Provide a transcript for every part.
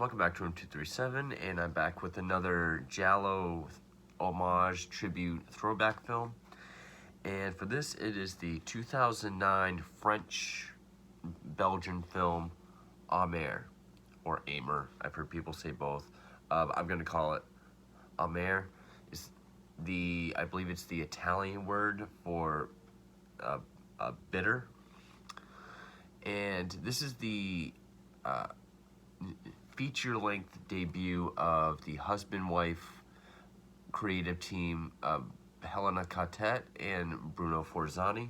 welcome back to Room 237, and I'm back with another Giallo homage tribute throwback film. And for this, it is the 2009 French-Belgian film Amer, or Amer. I've heard people say both. I'm going to call it Amer. I believe it's the Italian word for bitter. And this is the feature-length debut of the husband-wife creative team Helena Cottet and Bruno Forzani,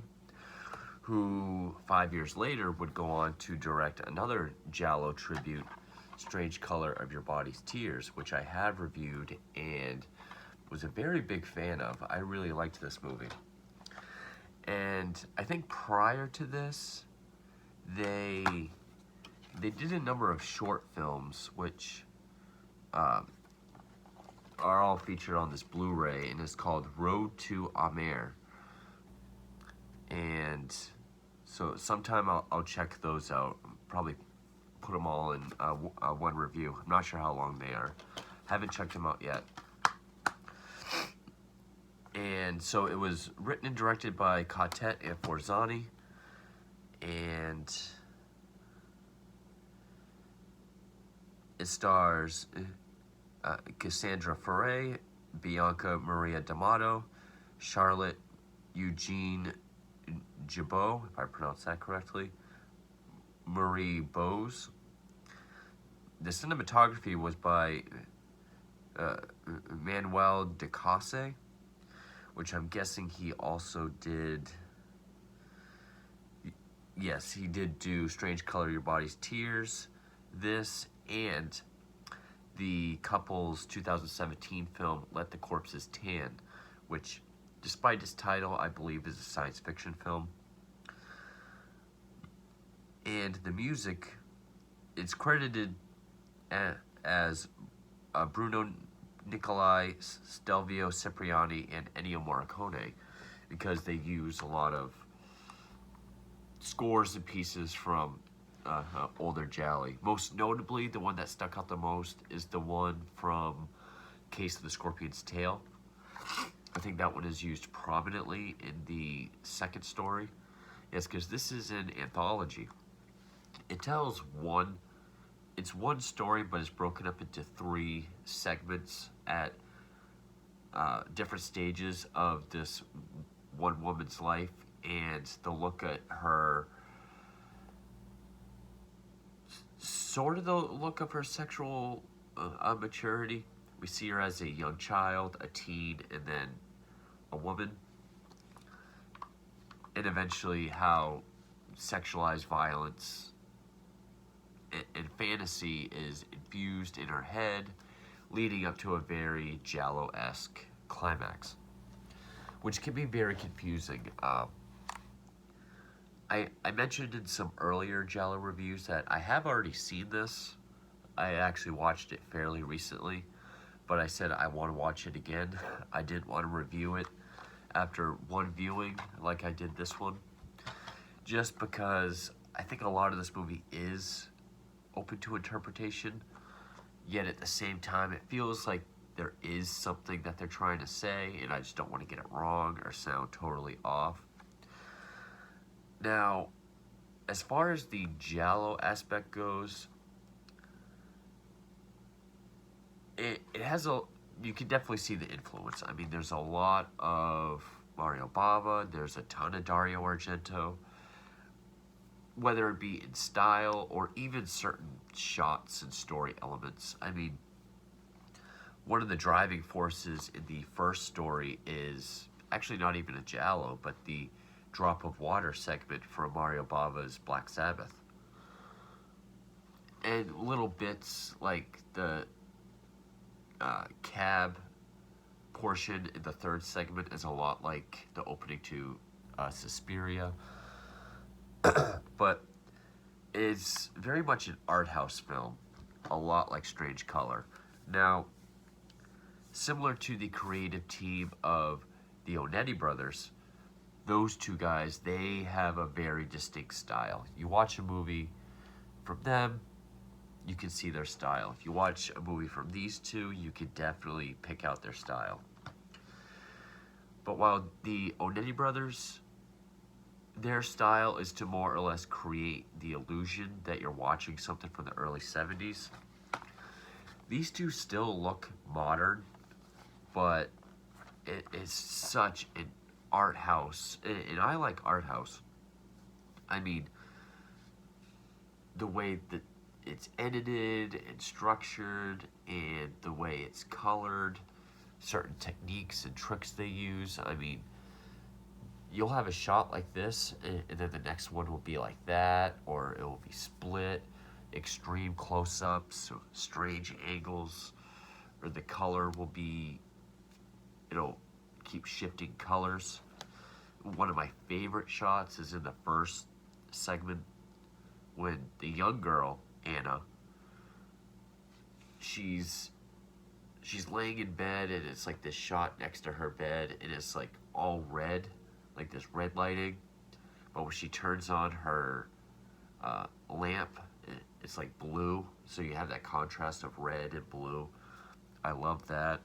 who 5 years later would go on to direct another Giallo tribute, Strange Color of Your Body's Tears, which I have reviewed and was a very big fan of. I really liked this movie. And I think prior to this, they did a number of short films, which are all featured on this Blu-ray, and it's called Road to Amer. And so sometime I'll check those out. Probably put them all in one review. I'm not sure how long they are. Haven't checked them out yet. And so it was written and directed by Cottet and Forzani, and it stars Cassandra Ferre, Bianca Maria D'Amato, Charlotte Eugene Gibault, if I pronounced that correctly, Marie Bose. The cinematography was by Manuel de Casse, which I'm guessing he also did. Yes, he did do Strange Color Your Body's Tears, this, and the couple's 2017 film Let the Corpses Tan, which, despite its title, I believe is a science fiction film. And the music, it's credited as Bruno Nicolai, Stelvio Cipriani, and Ennio Morricone, because they use a lot of scores and pieces from older Gialli. Most notably, the one that stuck out the most is the one from Case of the Scorpion's Tail. I think that one is used prominently in the second story. Yes, because this is an anthology. It tells it's one story, but it's broken up into 3 segments at different stages of this one woman's life, and the look at her, sort of the look of her sexual maturity. We see her as a young child, a teen, and then a woman, and eventually how sexualized violence and fantasy is infused in her head, leading up to a very Giallo-esque climax, which can be very confusing. I mentioned in some earlier Giallo reviews that I have already seen this. I actually watched it fairly recently, but I said I want to watch it again. I didn't want to review it after one viewing like I did this one, just because I think a lot of this movie is open to interpretation, yet at the same time it feels like there is something that they're trying to say, and I just don't want to get it wrong or sound totally off. Now, as far as the Giallo aspect goes, it has you can definitely see the influence. I mean, there's a lot of Mario Bava, there's a ton of Dario Argento, whether it be in style or even certain shots and story elements. I mean, one of the driving forces in the first story is actually not even a Giallo, but the Drop of Water segment from Mario Bava's Black Sabbath. And little bits like the cab portion in the third segment is a lot like the opening to Suspiria. But it's very much an art house film, a lot like Strange Color. Now, similar to the creative team of the Onetti brothers, those two guys, they have a very distinct style. You watch a movie from them, you can see their style. If you watch a movie from these two, you can definitely pick out their style. But while the Onetti brothers, their style is to more or less create the illusion that you're watching something from the early 70s. These two still look modern, but it is such an art house. And I like art house. I mean, the way that it's edited and structured and the way it's colored, certain techniques and tricks they use. I mean, you'll have a shot like this, and then the next one will be like that, or it will be split, extreme close-ups, strange angles, or the color will be, it'll keep shifting colors. One of my favorite shots is in the first segment when the young girl, Anna, she's laying in bed, and it's like this shot next to her bed, and it's like all red, like this red lighting. But when she turns on her lamp, it's like blue, so you have that contrast of red and blue. I love that.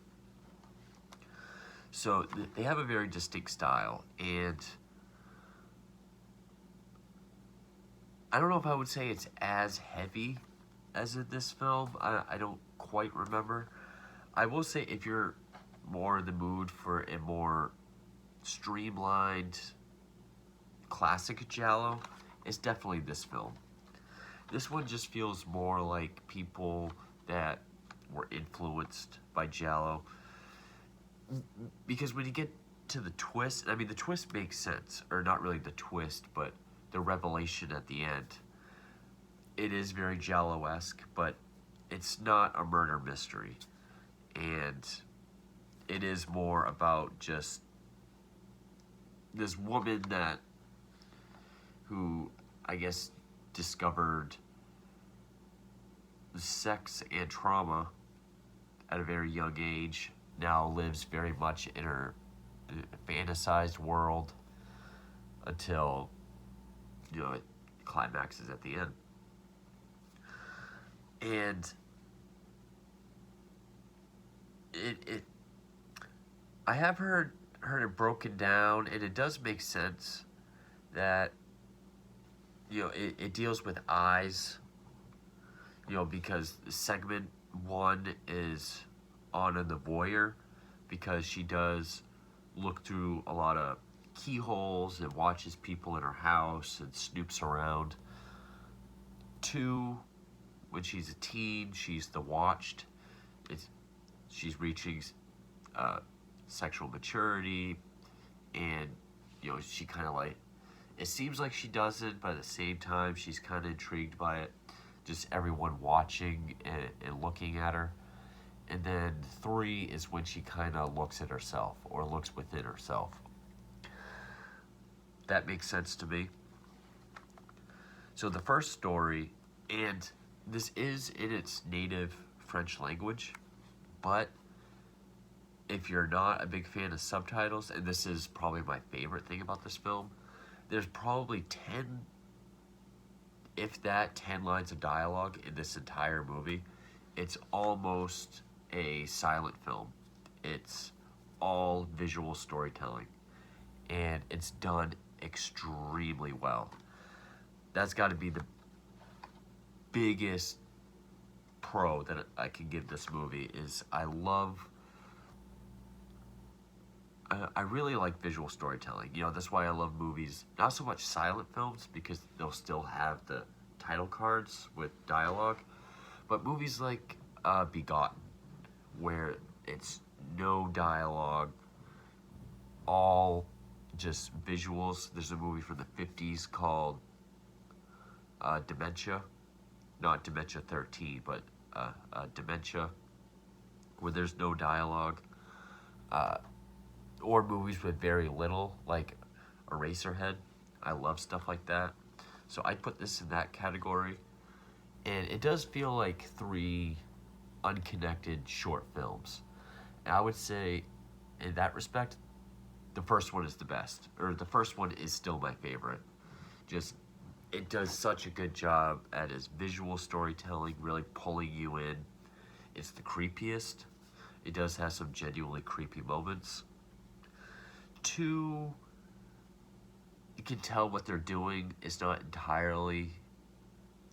So they have a very distinct style, and I don't know if I would say it's as heavy as in this film. I don't quite remember. I will say if you're more in the mood for a more streamlined classic Giallo, it's definitely this film. This one just feels more like people that were influenced by Giallo. Because when you get to the twist, I mean, the twist makes sense. Or not really the twist, but the revelation at the end. It is very Giallo-esque, but it's not a murder mystery. And it is more about just this woman who, I guess, discovered sex and trauma at a very young age, now lives very much in her fantasized world until, it climaxes at the end. And I have heard it broken down, and it does make sense that it deals with eyes, because segment 1 is Anna the voyeur, because she does look through a lot of keyholes and watches people in her house and snoops around. 2, when she's a teen, she's the watched. She's reaching sexual maturity, and she kind of like, it seems like she doesn't, but at the same time she's kind of intrigued by it, just everyone watching and looking at her. And then 3 is when she kind of looks at herself, or looks within herself. That makes sense to me. So the first story, and this is in its native French language, but if you're not a big fan of subtitles, and this is probably my favorite thing about this film, there's probably 10, if that, 10 lines of dialogue in this entire movie. It's almost a silent film. It's all visual storytelling, and it's done extremely well. That's got to be the biggest pro that I can give this movie. Is I really like visual storytelling. That's why I love movies, not so much silent films, because they'll still have the title cards with dialogue, but movies like Begotten, where it's no dialogue, all just visuals. There's a movie from the 50s called Dementia, not Dementia 13, but Dementia, where there's no dialogue. Or movies with very little, like Eraserhead. I love stuff like that. So I put this in that category. And it does feel like 3 unconnected short films. And I would say, in that respect, the first one is the best. Or the first one is still my favorite. Just, it does such a good job at its visual storytelling, really pulling you in. It's the creepiest. It does have some genuinely creepy moments. Two, you can tell what they're doing is not entirely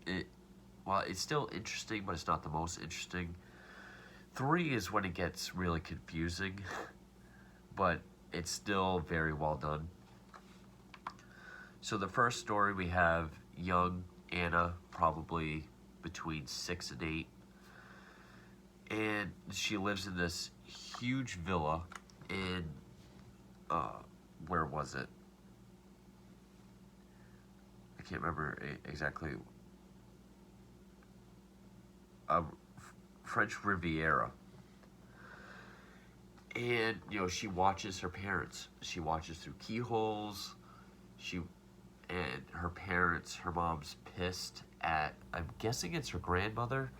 it. Well, it's still interesting, but it's not the most interesting. Three is when it gets really confusing, but it's still very well done. So the first story, we have young Anna, probably between 6 and 8, and she lives in this huge villa in where was it? I can't remember exactly. French Riviera. And she watches her parents. She watches through keyholes. And her parents, her mom's pissed at, I'm guessing it's her grandmother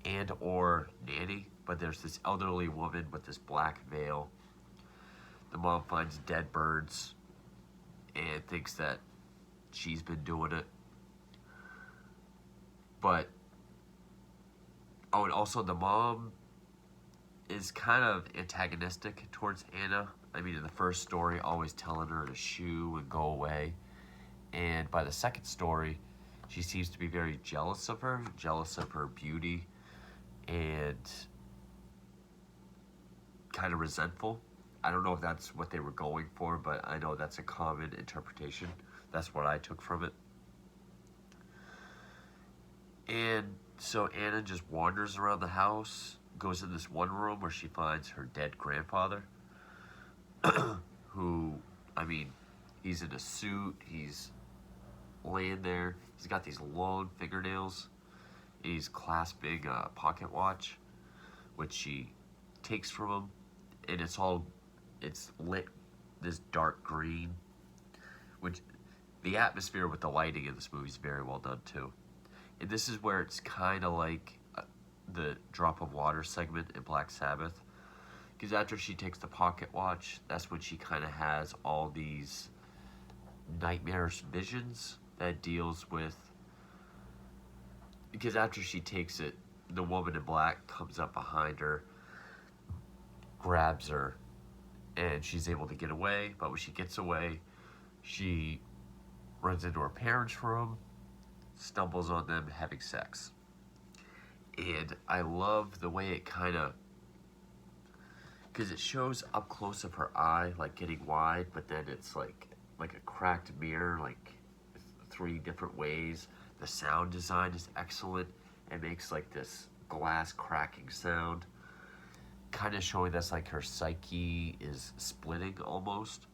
and or nanny, but there's this elderly woman with this black veil. The mom finds dead birds and thinks that she's been doing it. But and also the mom is kind of antagonistic towards Anna. I mean, in the first story, always telling her to shoo and go away. And by the second story, she seems to be very jealous of her beauty, and kind of resentful. I don't know if that's what they were going for, but I know that's a common interpretation. That's what I took from it. And so Anna just wanders around the house, goes in this one room where she finds her dead grandfather, who, I mean, he's in a suit, he's laying there, he's got these long fingernails, and he's clasping a pocket watch, which she takes from him, and it's lit this dark green, which the atmosphere with the lighting in this movie is very well done too. And this is where it's kind of like the Drop of Water segment in Black Sabbath. Because after she takes the pocket watch, that's when she kind of has all these nightmarish visions that deals with... Because after she takes it, the woman in black comes up behind her, grabs her, and she's able to get away. But when she gets away, she runs into her parents' room, stumbles on them having sex. And I love the way it kind of, because it shows up close of her eye, like getting wide, but then it's like a cracked mirror, like 3 different ways. The sound design is excellent. It makes like this glass cracking sound, kind of showing that's like her psyche is splitting almost.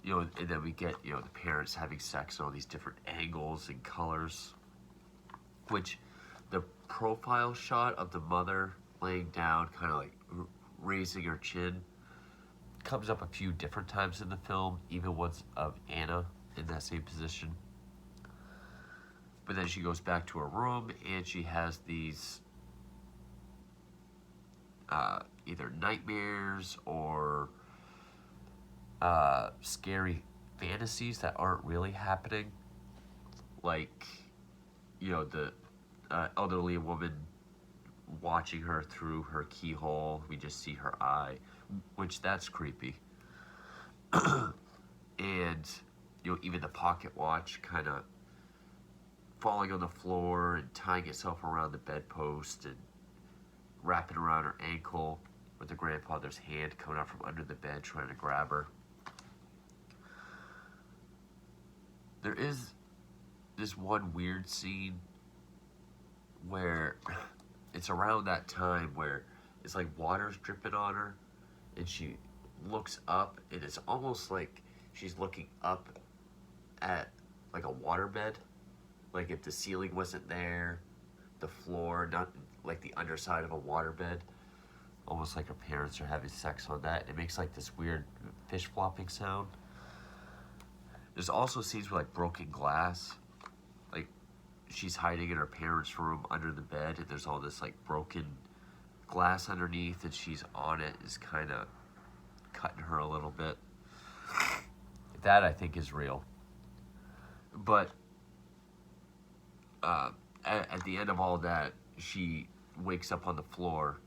And then we get, the parents having sex in all these different angles and colors, which the profile shot of the mother laying down, kind of like raising her chin, comes up a few different times in the film, even once of Anna in that same position. But then she goes back to her room and she has these either nightmares or scary fantasies that aren't really happening, like the elderly woman watching her through her keyhole. We just see her eye, which that's creepy. And even the pocket watch kind of falling on the floor and tying itself around the bedpost and wrapping around her ankle, with the grandfather's hand coming out from under the bed trying to grab her. There is this one weird scene where it's around that time where it's like water's dripping on her and she looks up and it's almost like she's looking up at like a waterbed, like if the ceiling wasn't there, the floor, not like the underside of a waterbed, almost like her parents are having sex on that. It makes like this weird fish flopping sound. There's also scenes with like broken glass, like she's hiding in her parents' room under the bed and there's all this like broken glass underneath and she's on it, is kind of cutting her a little bit. That I think is real. But at the end of all that, she wakes up on the floor,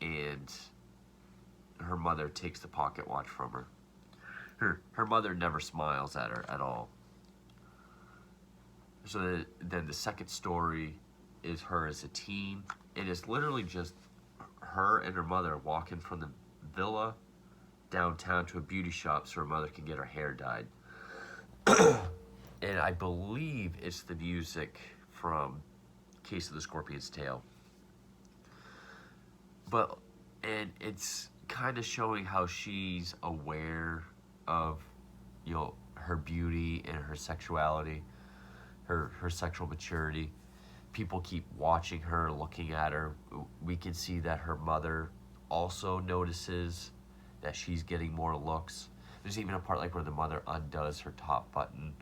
and her mother takes the pocket watch from her. Her mother never smiles at her at all. So then the second story is her as a teen. It is literally just her and her mother walking from the villa downtown to a beauty shop so her mother can get her hair dyed. And I believe it's the music from Case of the Scorpion's Tail. And it's kind of showing how she's aware of, her beauty and her sexuality, her sexual maturity. People keep watching her, looking at her. We can see that her mother also notices that she's getting more looks. There's even a part like where the mother undoes her top button.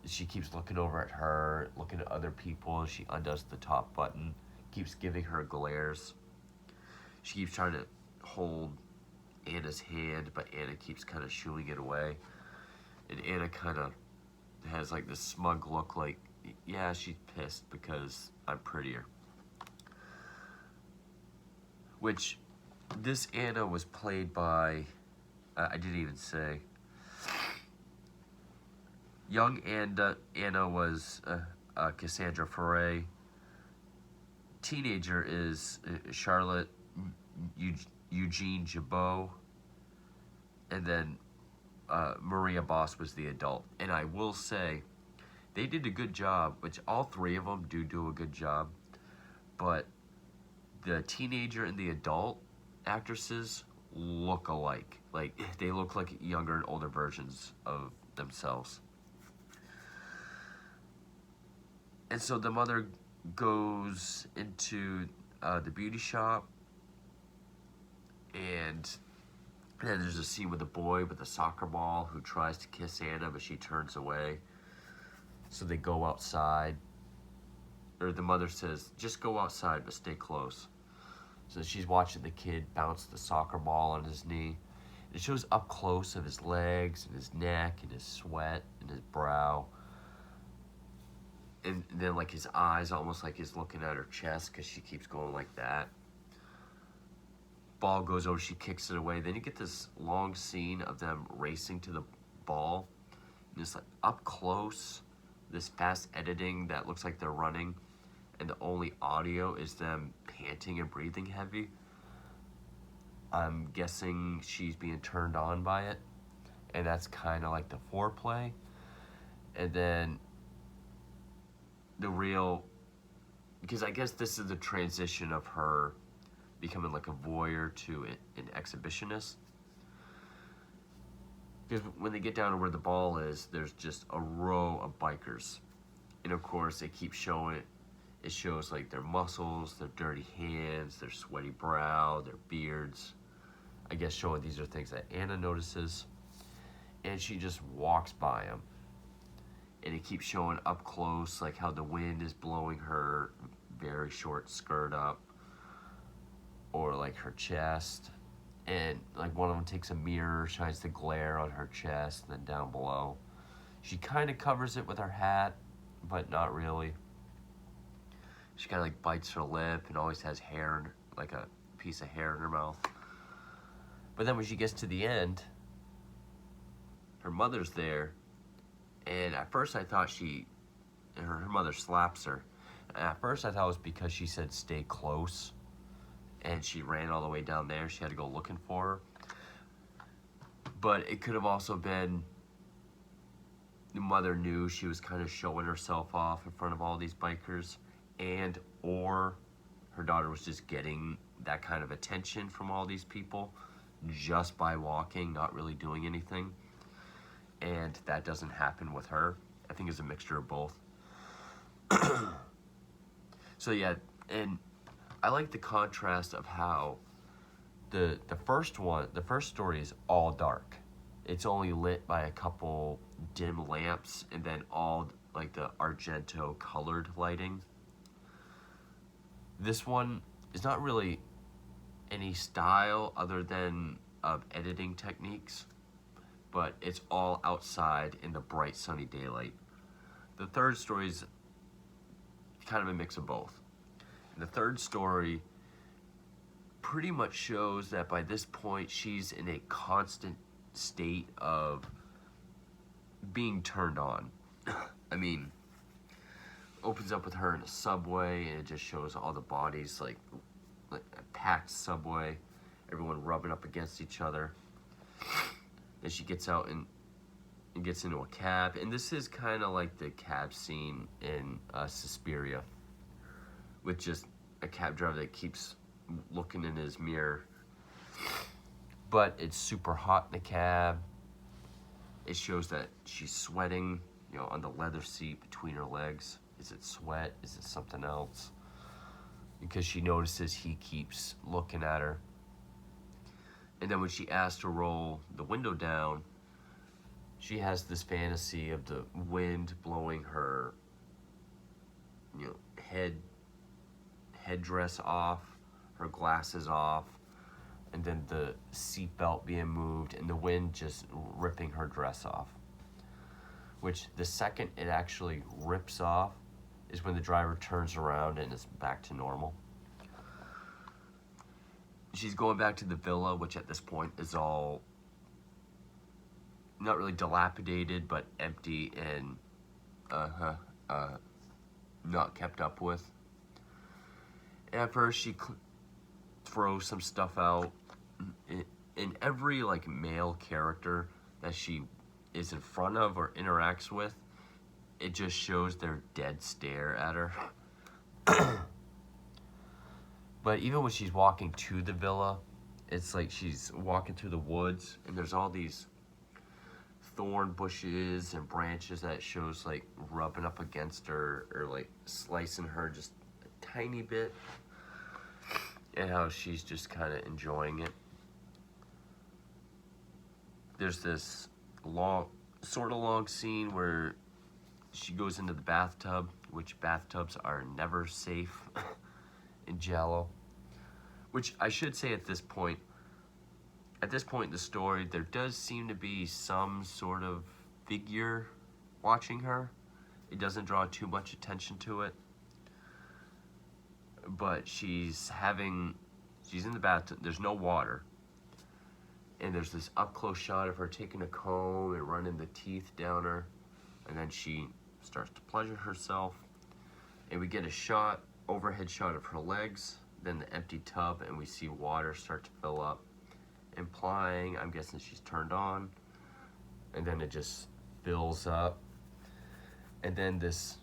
She keeps looking over at her, looking at other people. She undoes the top button, keeps giving her glares. She keeps trying to hold Anna's hand, but Anna keeps kind of shooing it away. And Anna kind of has like this smug look like, yeah, she's pissed because I'm prettier. Which, this Anna was played by, I didn't even say. Young Anna was Cassandra Foray. Teenager is Charlotte Eugene Jabot. And then Maria Boss was the adult. And I will say, they did a good job, which all three of them do a good job. But the teenager and the adult actresses look alike. Like, they look like younger and older versions of themselves. And so the mother goes into the beauty shop, and then there's a scene with a boy with a soccer ball who tries to kiss Anna, but she turns away. So they go outside. Or the mother says, just go outside, but stay close. So she's watching the kid bounce the soccer ball on his knee. It shows up close of his legs and his neck and his sweat and his brow. And then like his eyes, almost like he's looking at her chest because she keeps going like that. Ball goes over, she kicks it away. Then you get this long scene of them racing to the ball. And it's like up close, this fast editing that looks like they're running. And the only audio is them panting and breathing heavy. I'm guessing she's being turned on by it. And that's kind of like the foreplay. And then the real, because I guess this is the transition of her becoming like a voyeur to an exhibitionist. Because when they get down to where the ball is, there's just a row of bikers. And of course, they keep showing, it shows like their muscles, their dirty hands, their sweaty brow, their beards. I guess showing these are things that Anna notices. And she just walks by them. And it keeps showing up close, like how the wind is blowing her very short skirt up, or like her chest. And like one of them takes a mirror, shines the glare on her chest, and then down below. She kind of covers it with her hat, but not really. She kind of like bites her lip and always has hair, like a piece of hair in her mouth. But then when she gets to the end, her mother's there. And at first I thought her mother slaps her. And at first I thought it was because she said stay close. And she ran all the way down there. She had to go looking for her. But it could have also been the mother knew she was kind of showing herself off in front of all these bikers. Or her daughter was just getting that kind of attention from all these people just by walking, not really doing anything. And that doesn't happen with her. I think it's a mixture of both. So yeah, and I like the contrast of how the first story is all dark. It's only lit by a couple dim lamps and then all like the Argento colored lighting. This one is not really any style other than of editing techniques. but it's all outside in the bright sunny daylight. The third story is kind of a mix of both. The third story pretty much shows that by this point she's in a constant state of being turned on. I mean, opens up with her in a subway, and it just shows all the bodies, like a packed subway, everyone rubbing up against each other. Then she gets out and gets into a cab, and this is kind of like the cab scene in Suspiria, with just a cab driver that keeps looking in his mirror. But it's super hot in the cab. It shows that she's sweating, on the leather seat between her legs. Is it sweat? Is it something else? Because she notices he keeps looking at her. And then when she asks to roll the window down, she has this fantasy of the wind blowing her, headdress off, her glasses off, and then the seatbelt being moved, and the wind just ripping her dress off. Which the second it actually rips off is when the driver turns around and it's back to normal. She's going back to the villa, which at this point is all not really dilapidated, but empty and not kept up with. At first, she throws some stuff out. In every male character that she is in front of or interacts with, it just shows their dead stare at her. But even when she's walking to the villa, it's like she's walking through the woods, and there's all these thorn bushes and branches that it shows rubbing up against her or slicing her just a tiny bit, and how she's just kind of enjoying it. There's this long scene where she goes into the bathtub, which bathtubs are never safe in Giallo. Which I should say at this point in the story, there does seem to be some sort of figure watching her. It doesn't draw too much attention to it. But she's in the bathtub, there's no water. And there's this up-close shot of her taking a comb and running the teeth down her. And then she starts to pleasure herself. And we get a overhead shot of her legs, then the empty tub, and we see water start to fill up, implying, I'm guessing, she's turned on. And then it just fills up. And then this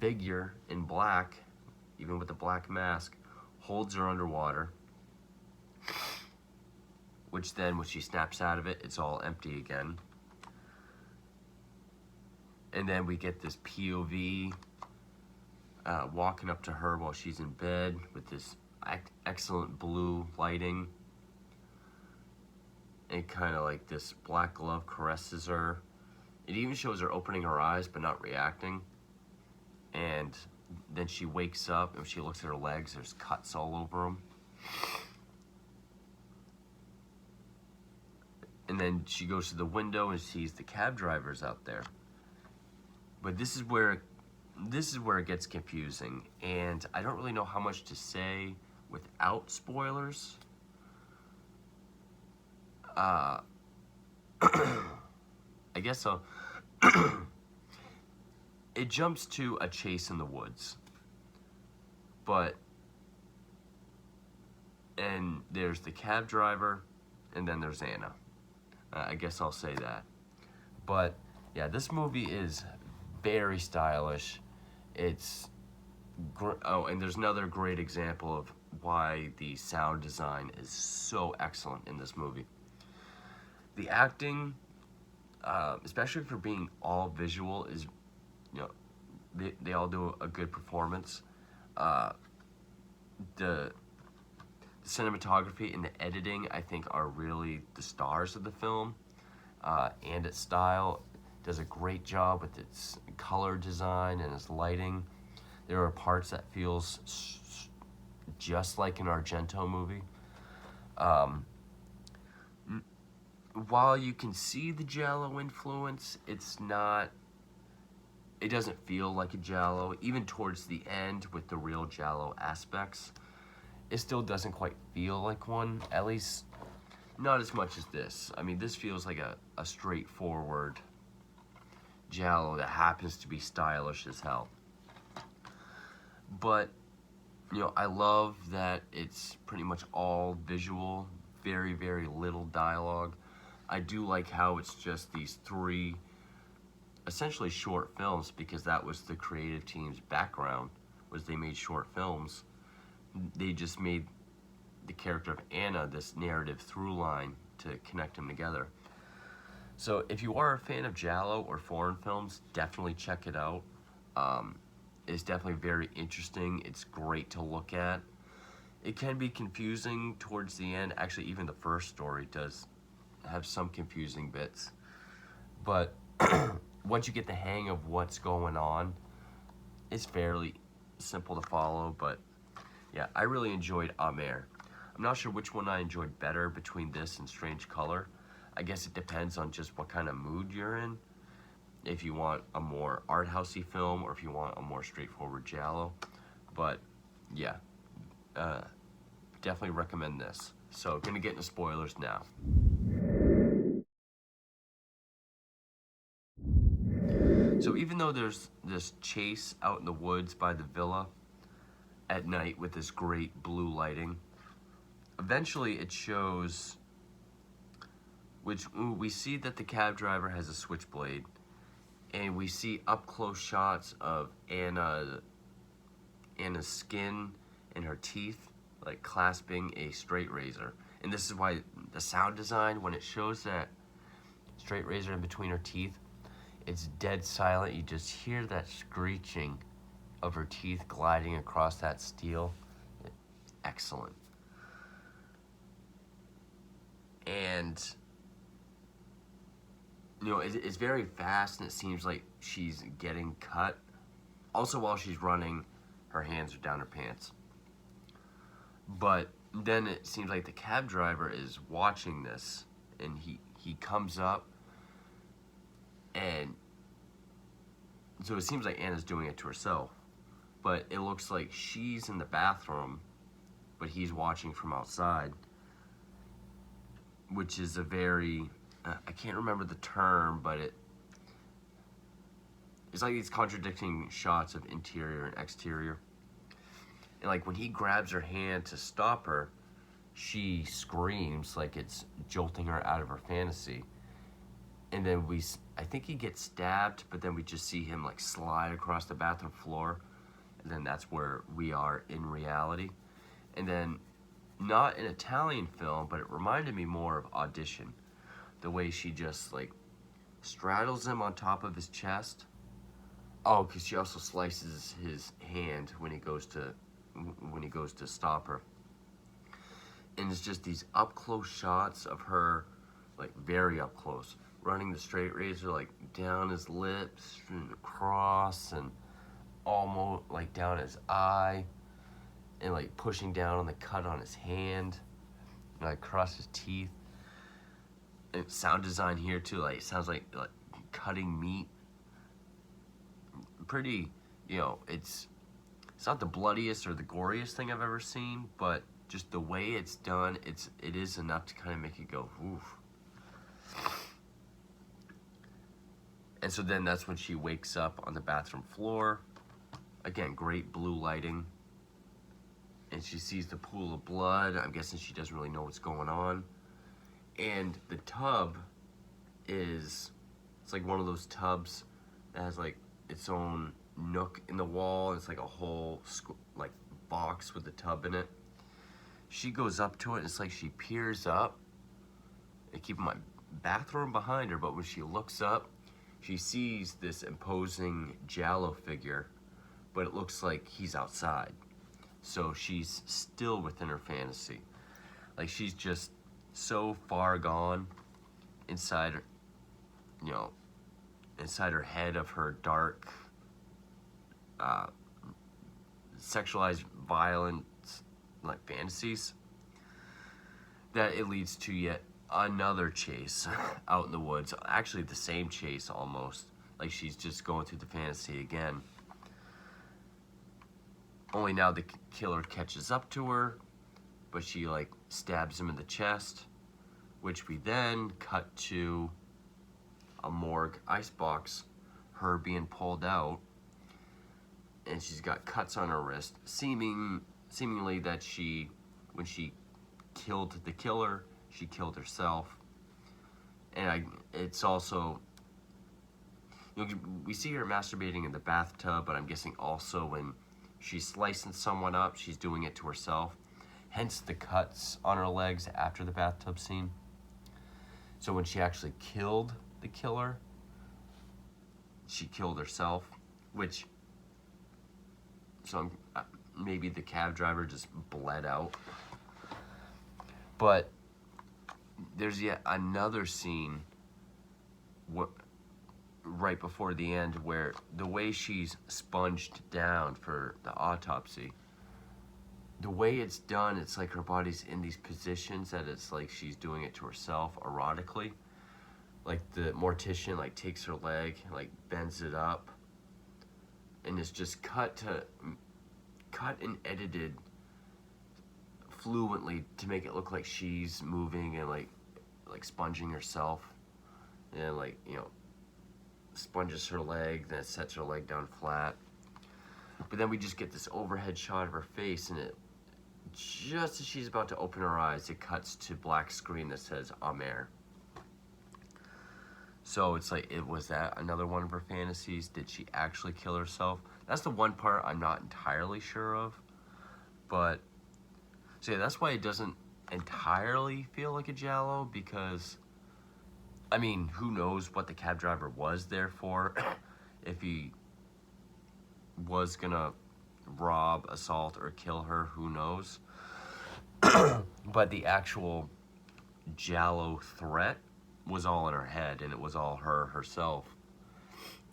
figure in black, even with the black mask, holds her underwater. Which then, when she snaps out of it, it's all empty again. And then we get this POV walking up to her while she's in bed with this excellent blue lighting. And kind of this black glove caresses her. It even shows her opening her eyes but not reacting. And then she wakes up, and when she looks at her legs, there's cuts all over them. And then she goes to the window and sees the cab drivers out there. But this is where it gets confusing, and I don't really know how much to say without spoilers. I guess so. It jumps to a chase in the woods. And there's the cab driver, and then there's Anna. I guess I'll say that. But yeah, this movie is very stylish. It's and there's another great example of why the sound design is so excellent in this movie. The acting, especially for being all visual, is they all do a good performance. The cinematography and the editing, I think, are really the stars of the film, and its style does a great job with its color design and its lighting. There are parts that feels just like an Argento movie. while you can see the Giallo influence, it doesn't feel like a Giallo. Even towards the end with the real Giallo aspects, it still doesn't quite feel like one, at least not as much as this. I mean, this feels like a straightforward Giallo that happens to be stylish as hell. But, I love that it's pretty much all visual, very, very little dialogue. I do like how it's just these three essentially short films, because that was the creative team's background, was they made short films. They just made the character of Anna this narrative through line to connect them together. So if you are a fan of Giallo or foreign films, definitely check it out. It's definitely very interesting. It's great to look at. It can be confusing towards the end. Actually, even the first story does have some confusing bits. But once you get the hang of what's going on, it's fairly simple to follow. But yeah, I really enjoyed Amer. I'm not sure which one I enjoyed better between this and Strange Color. I guess it depends on just what kind of mood you're in. If you want a more art housey film, or if you want a more straightforward Giallo. But yeah, definitely recommend this. So gonna get into spoilers now. So even though there's this chase out in the woods by the villa at night with this great blue lighting, eventually it shows, which we see that the cab driver has a switchblade, and we see up close shots of Anna's skin and her teeth like clasping a straight razor. And this is why the sound design, when it shows that straight razor in between her teeth, it's dead silent. You just hear that screeching of her teeth gliding across that steel. Excellent. And it's very fast, and it seems like she's getting cut. Also, while she's running, her hands are down her pants. But then it seems like the cab driver is watching this, and he comes up, and so it seems like Anna's doing it to herself. But it looks like she's in the bathroom, but he's watching from outside, which is a very, I can't remember the term, but it's like these contradicting shots of interior and exterior. And like when he grabs her hand to stop her, she screams like it's jolting her out of her fantasy. And then I think he gets stabbed, but then we just see him like slide across the bathroom floor. And then that's where we are in reality. And then, not an Italian film, but it reminded me more of Audition. The way she just like straddles him on top of his chest. Oh, because she also slices his hand when he goes to stop her. And it's just these up close shots of her, like very up close, running the straight razor like down his lips and across, and almost like down his eye, and like pushing down on the cut on his hand, and like across his teeth. And sound design here too, like it sounds like cutting meat. Pretty, it's not the bloodiest or the goriest thing I've ever seen, but just the way it's done, it is enough to kind of make you go, oof. And so then that's when she wakes up on the bathroom floor. Again, great blue lighting. And she sees the pool of blood. I'm guessing she doesn't really know what's going on. And the tub it's like one of those tubs that has like its own nook in the wall. It's like a whole like box with the tub in it. She goes up to it, and it's like she peers up. I keep my bathroom behind her, but when she looks up, she sees this imposing Giallo figure, but it looks like he's outside. So she's still within her fantasy. Like she's just so far gone inside her, inside her head of her dark, sexualized, violent, like fantasies, that it leads to yet another chase out in the woods. Actually, the same chase almost. Like she's just going through the fantasy again. Only now the killer catches up to her, but she like stabs him in the chest, which we then cut to a morgue icebox, her being pulled out, and she's got cuts on her wrist, seemingly that when she killed the killer, she killed herself. And it's also, we see her masturbating in the bathtub, but I'm guessing also when she's slicing someone up, she's doing it to herself. Hence the cuts on her legs after the bathtub scene. So when she actually killed the killer, she killed herself, which, so maybe the cab driver just bled out. But there's yet another scene right before the end where the way she's sponged down for the autopsy, the way it's done, it's like her body's in these positions that it's like she's doing it to herself erotically. Like the mortician like takes her leg, like bends it up, and it's just cut and edited fluently to make it look like she's moving and like sponging herself, and like, you know, sponges her leg, then sets her leg down flat. But then we just get this overhead shot of her face, and it, just as she's about to open her eyes, it cuts to black screen that says Amer. So it's like, was that another one of her fantasies? Did she actually kill herself? That's the one part I'm not entirely sure of. But, so yeah, that's why it doesn't entirely feel like a giallo, because, I mean, who knows what the cab driver was there for? If he was gonna rob, assault, or kill her, who knows? But the actual giallo threat was all in her head, and it was all herself.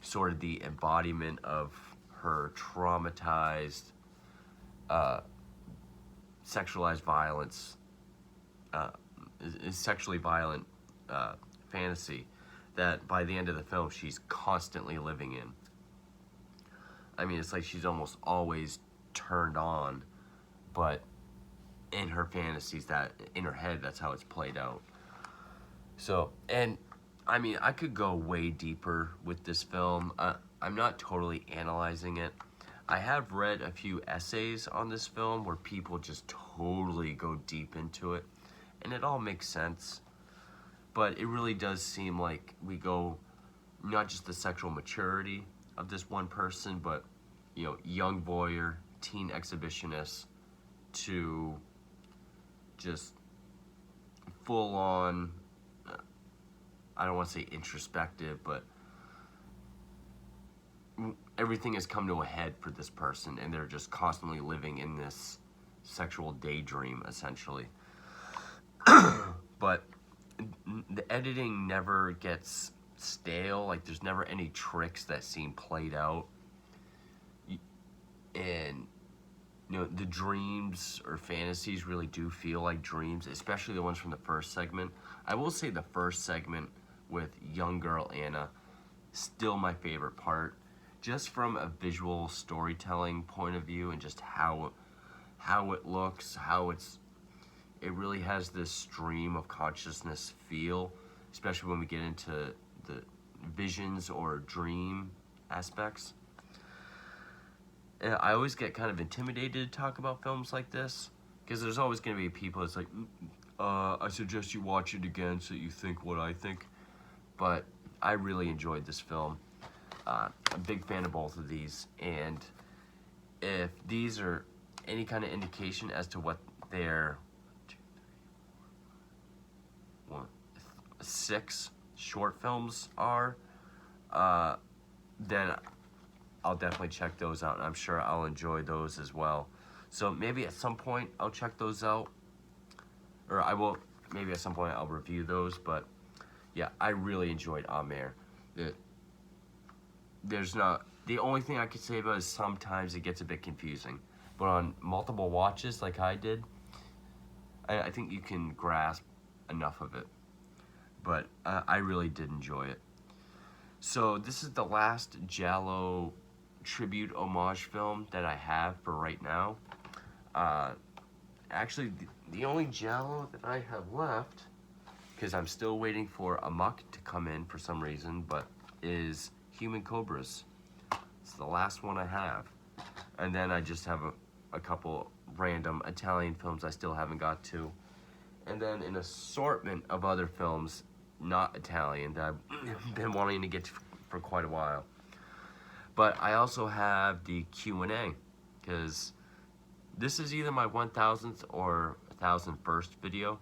Sort of the embodiment of her traumatized, sexualized violence, sexually violent fantasy that by the end of the film she's constantly living in. I mean, it's like she's almost always turned on, but in her fantasies, that in her head, that's how it's played out. So, and I mean, I could go way deeper with this film. I'm not totally analyzing it. I have read a few essays on this film where people just totally go deep into it, and it all makes sense. But it really does seem like we go, not just the sexual maturity of this one person, but, you know, young voyeur, teen exhibitionist, to just full on, I don't want to say introspective, but everything has come to a head for this person, and they're just constantly living in this sexual daydream, essentially. But the editing never gets stale. Like, there's never any tricks that seem played out. And, you know, the dreams or fantasies really do feel like dreams, especially the ones from the first segment. I will say the first segment with young girl Anna, still my favorite part, just from a visual storytelling point of view, and just how it looks, it really has this stream of consciousness feel, especially when we get into the visions or dream aspects. And I always get kind of intimidated to talk about films like this, because there's always going to be people that's like, I suggest you watch it again so you think what I think. But I really enjoyed this film. I'm a big fan of both of these, and if these are any kind of indication as to what their 6 short films are, then I'll definitely check those out, and I'm sure I'll enjoy those as well. So maybe at some point I'll check those out, or I will, maybe at some point I'll review those. But yeah, I really enjoyed Amer. There's not, the only thing I could say about it is sometimes it gets a bit confusing, but on multiple watches like I did, I think you can grasp enough of it. but I really did enjoy it. So this is the last Giallo tribute homage film that I have for right now. Actually, the only Giallo that I have left, because I'm still waiting for Amer to come in for some reason, but is Human Cobras. It's the last one I have. And then I just have a couple random Italian films I still haven't got to. And then an assortment of other films, not Italian, that I've been wanting to get to for quite a while. But I also have the Q&A, because this is either my 1000th or 1001st video.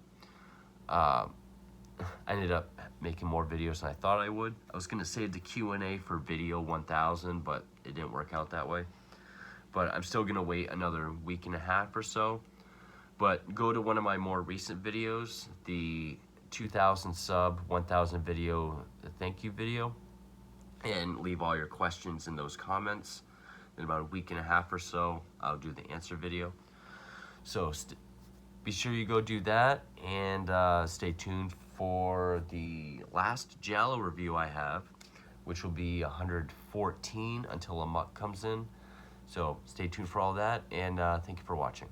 I ended up making more videos than I thought I would. I was gonna save the Q&A for video 1000, but it didn't work out that way. But I'm still gonna wait another week and a half or so. But go to one of my more recent videos, the 2000 sub, 1000 video thank you video, and leave all your questions in those comments. In about a week and a half or so, I'll do the answer video. So be sure you go do that, and stay tuned for the last Giallo review I have, which will be 114 until Amer comes in. So stay tuned for all that, and thank you for watching.